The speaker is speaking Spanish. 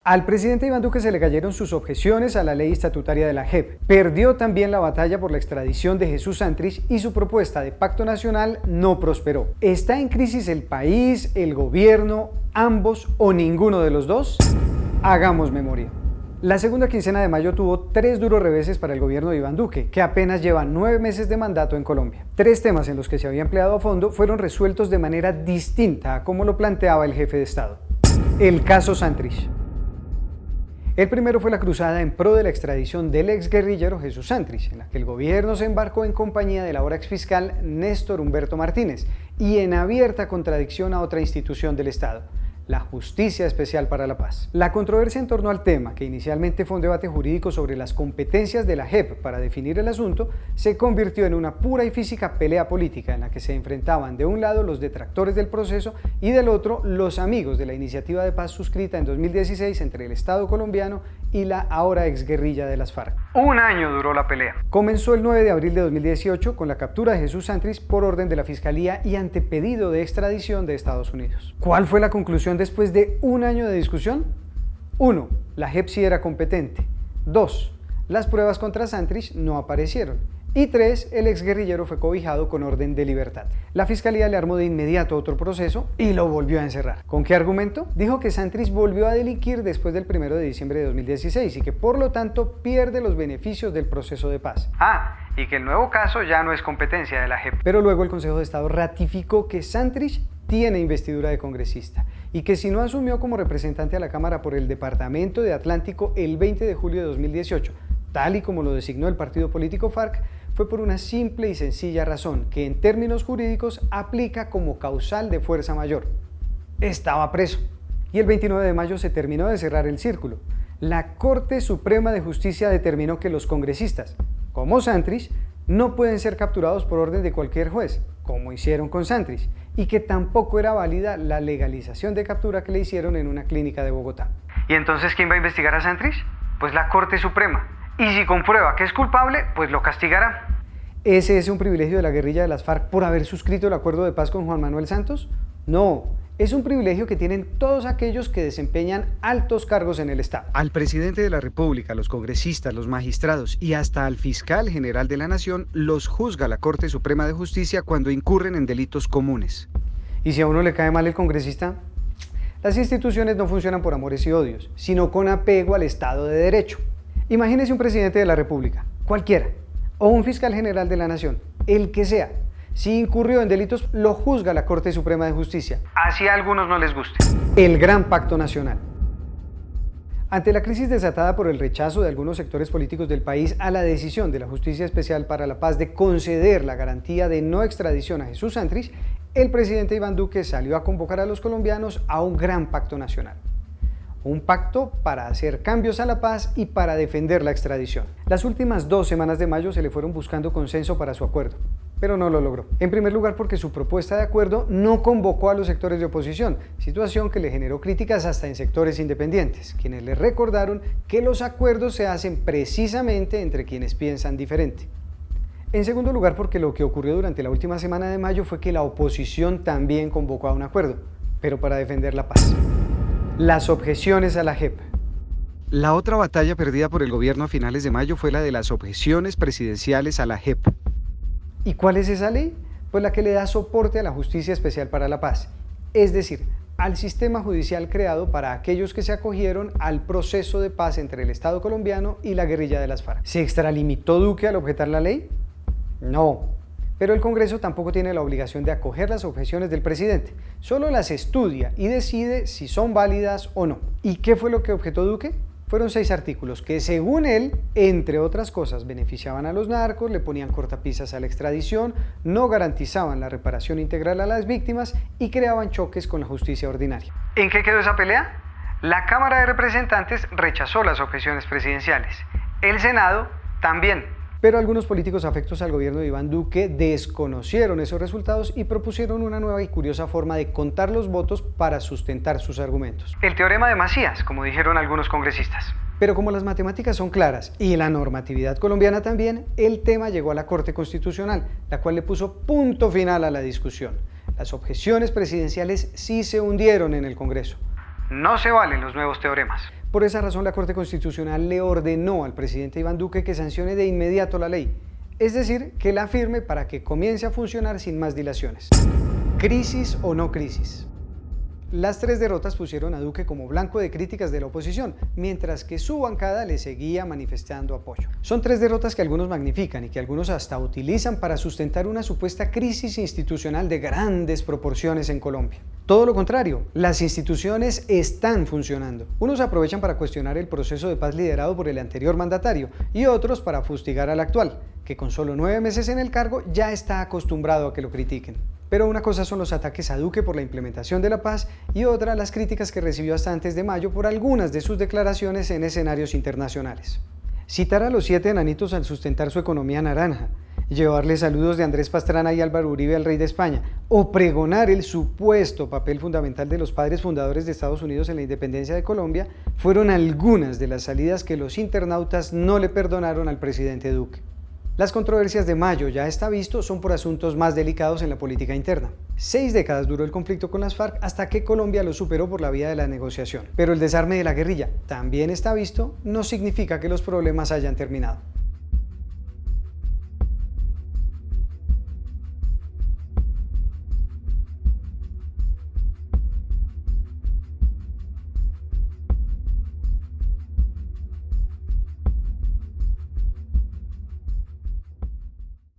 Al presidente Iván Duque se le cayeron sus objeciones a la ley estatutaria de la JEP. Perdió también la batalla por la extradición de Jesús Santrich y su propuesta de pacto nacional no prosperó. ¿Está en crisis el país, el gobierno, ambos o ninguno de los dos? Hagamos memoria. La segunda quincena de mayo tuvo 3 duros reveses para el gobierno de Iván Duque, que apenas lleva 9 meses de mandato en Colombia. 3 temas en los que se había empleado a fondo fueron resueltos de manera distinta a como lo planteaba el jefe de Estado. El caso Santrich. El primero fue la cruzada en pro de la extradición del exguerrillero Jesús Santrich, en la que el gobierno se embarcó en compañía del ahora exfiscal Néstor Humberto Martínez y en abierta contradicción a otra institución del Estado, la Justicia Especial para la Paz. La controversia en torno al tema, que inicialmente fue un debate jurídico sobre las competencias de la JEP para definir el asunto, se convirtió en una pura y física pelea política en la que se enfrentaban de un lado los detractores del proceso y del otro los amigos de la iniciativa de paz suscrita en 2016 entre el Estado colombiano y la ahora exguerrilla de las FARC. Un año duró la pelea. Comenzó el 9 de abril de 2018 con la captura de Jesús Santrich por orden de la Fiscalía y ante pedido de extradición de Estados Unidos. ¿Cuál fue la conclusión después de un año de discusión? 1. La JEP sí era competente. 2. Las pruebas contra Santrich no aparecieron. Y 3. El exguerrillero fue cobijado con orden de libertad. La Fiscalía le armó de inmediato otro proceso y lo volvió a encerrar. ¿Con qué argumento? Dijo que Santrich volvió a delinquir después del 1 de diciembre de 2016 y que por lo tanto pierde los beneficios del proceso de paz. Y que el nuevo caso ya no es competencia de la JEP. Pero luego el Consejo de Estado ratificó que Santrich tiene investidura de congresista y que si no asumió como representante a la Cámara por el Departamento de Atlántico el 20 de julio de 2018, tal y como lo designó el partido político FARC, fue por una simple y sencilla razón que en términos jurídicos aplica como causal de fuerza mayor. Estaba preso. Y el 29 de mayo se terminó de cerrar el círculo. La Corte Suprema de Justicia determinó que los congresistas, como Santrich, no pueden ser capturados por orden de cualquier juez, como hicieron con Santrich, y que tampoco era válida la legalización de captura que le hicieron en una clínica de Bogotá. ¿Y entonces quién va a investigar a Santrich? Pues la Corte Suprema. Y si comprueba que es culpable, pues lo castigará. ¿Ese es un privilegio de la guerrilla de las FARC por haber suscrito el acuerdo de paz con Juan Manuel Santos? No, es un privilegio que tienen todos aquellos que desempeñan altos cargos en el Estado. Al presidente de la República, los congresistas, los magistrados y hasta al fiscal general de la Nación los juzga la Corte Suprema de Justicia cuando incurren en delitos comunes. ¿Y si a uno le cae mal el congresista? Las instituciones no funcionan por amores y odios, sino con apego al Estado de Derecho. Imagínese un presidente de la República, cualquiera, o un fiscal general de la Nación, el que sea. Si incurrió en delitos, lo juzga la Corte Suprema de Justicia. Así a algunos no les guste. El Gran Pacto Nacional. Ante la crisis desatada por el rechazo de algunos sectores políticos del país a la decisión de la Justicia Especial para la Paz de conceder la garantía de no extradición a Jesús Santrich, el presidente Iván Duque salió a convocar a los colombianos a un gran pacto nacional. Un pacto para hacer cambios a la paz y para defender la extradición. Las últimas 2 semanas de mayo se le fueron buscando consenso para su acuerdo, pero no lo logró. En primer lugar porque su propuesta de acuerdo no convocó a los sectores de oposición, situación que le generó críticas hasta en sectores independientes, quienes le recordaron que los acuerdos se hacen precisamente entre quienes piensan diferente. En segundo lugar porque lo que ocurrió durante la última semana de mayo fue que la oposición también convocó a un acuerdo, pero para defender la paz. Las objeciones a la JEP. La otra batalla perdida por el gobierno a finales de mayo fue la de las objeciones presidenciales a la JEP. ¿Y cuál es esa ley? Pues la que le da soporte a la Justicia Especial para la Paz, es decir, al sistema judicial creado para aquellos que se acogieron al proceso de paz entre el Estado colombiano y la guerrilla de las FARC. ¿Se extralimitó Duque al objetar la ley? No. Pero el Congreso tampoco tiene la obligación de acoger las objeciones del presidente, solo las estudia y decide si son válidas o no. ¿Y qué fue lo que objetó Duque? Fueron 6 artículos que, según él, entre otras cosas, beneficiaban a los narcos, le ponían cortapisas a la extradición, no garantizaban la reparación integral a las víctimas y creaban choques con la justicia ordinaria. ¿En qué quedó esa pelea? La Cámara de Representantes rechazó las objeciones presidenciales. El Senado también. Pero algunos políticos afectos al gobierno de Iván Duque desconocieron esos resultados y propusieron una nueva y curiosa forma de contar los votos para sustentar sus argumentos. El teorema de Macías, como dijeron algunos congresistas. Pero como las matemáticas son claras y la normatividad colombiana también, el tema llegó a la Corte Constitucional, la cual le puso punto final a la discusión. Las objeciones presidenciales sí se hundieron en el Congreso. No se valen los nuevos teoremas. Por esa razón, la Corte Constitucional le ordenó al presidente Iván Duque que sancione de inmediato la ley, es decir, que la firme para que comience a funcionar sin más dilaciones. ¿Crisis o no crisis? Las tres derrotas pusieron a Duque como blanco de críticas de la oposición, mientras que su bancada le seguía manifestando apoyo. Son tres derrotas que algunos magnifican y que algunos hasta utilizan para sustentar una supuesta crisis institucional de grandes proporciones en Colombia. Todo lo contrario, las instituciones están funcionando. Unos aprovechan para cuestionar el proceso de paz liderado por el anterior mandatario y otros para fustigar al actual, que con solo 9 meses en el cargo ya está acostumbrado a que lo critiquen. Pero una cosa son los ataques a Duque por la implementación de la paz y otra las críticas que recibió hasta antes de mayo por algunas de sus declaraciones en escenarios internacionales. Citar a los 7 enanitos al sustentar su economía naranja, llevarle saludos de Andrés Pastrana y Álvaro Uribe al rey de España, o pregonar el supuesto papel fundamental de los padres fundadores de Estados Unidos en la independencia de Colombia, fueron algunas de las salidas que los internautas no le perdonaron al presidente Duque. Las controversias de mayo, ya está visto, son por asuntos más delicados en la política interna. 6 décadas duró el conflicto con las FARC hasta que Colombia lo superó por la vía de la negociación. Pero el desarme de la guerrilla, también está visto, no significa que los problemas hayan terminado.